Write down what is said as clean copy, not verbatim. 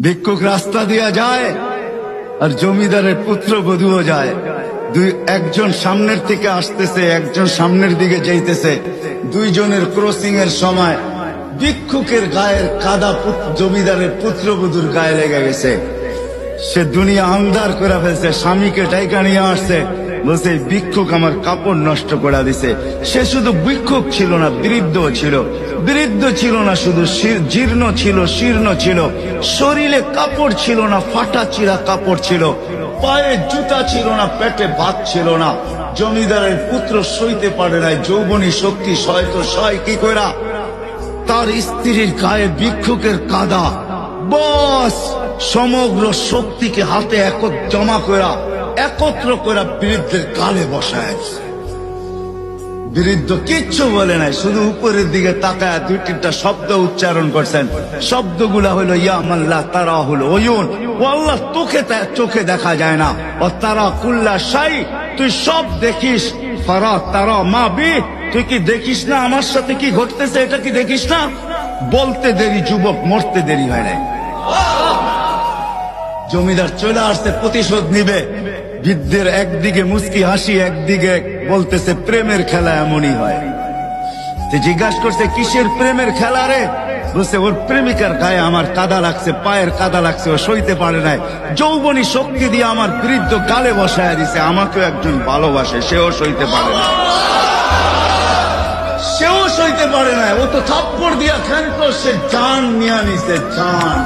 ভিক্ষুক রাস্তা দিয়া যায় আর জমিদারের পুত্রবধূও যায়। একজন সামনের থেকে আসতেছে, একজন সামনের দিকে যাইতেছে। দুইজনের ক্রসিং এর সময় ভিক্ষুকের গায়ের কাদা জমিদারের পুত্রবধূর গায়ে লেগে গেছে। সে দুনিয়া আন্ধার করে ফেলছে, স্বামীকে ডাইকা নিয়ে আসছে, বলছে ভিক্ষুক আমার কাপড় নষ্ট করে দিছে। সে শুধু ভিক্ষুক ছিল না, বৃদ্ধ ছিল। বৃদ্ধ ছিল না শুধু, জীর্ণ ছিল, শীর্ণ ছিল। শরীরে কাপড় ছিল না, ফাটা চিরা কাপড় ছিল। পায়ে জুতা ছিল না, পেটে ভাত ছিল না। জমিদারের পুত্র সইতে পারে নাই, যৌবনী শক্তি সয়তো সয় কি কইরা তার স্ত্রীর গায়ে ভিক্ষুকের কাদা। বস সমগ্র শক্তিকে হাতে জমা করা, একত্র করা বৃদ্ধের গালে বসায়। বৃদ্ধ কিচ্ছু বলে নাই, শুধু উপরের দিকে তাকায় দুই তিনটা শব্দ উচ্চারণ করছেন। শব্দগুলা হলো ইয়া মাল্লাহ তারা হলো ওয়ুন, ও আল্লাহ চোখে দেখা যায় না। ও তারা কুল্লা শাই, তুই সব দেখিস। ফারা তারা মা বি, তুই কি দেখিস না আমার সাথে কি ঘটতেছে? এটা কি দেখিস না? বলতে দেরি যুবক, মরতে দেরি হয় নাই। জমিদার চলে আসছে, প্রতিশোধ নিবে। বৃদ্ধের একদিকে মুস্কি হাসি, একদিকে বলতেছে প্রেমের খেলা এমনই হয়। জিজ্ঞাসা করছে কিসের প্রেমের খেলা রে? বলছে ওর প্রেমিকার গায়ে আমার কাদা লাগছে, পায়ের কাদা লাগছে, ও সইতে পারে নাই। যৌবনী শক্তি দিয়ে আমার বৃদ্ধ গালে বসায় দিছে। আমাকেও একজন ভালোবাসে, সেও সইতে পারে না, সেও সইতে পারে না। ও তো থাপ্পড় দিয়া খেলতো, সে জান নিয়ে নিছে, জান।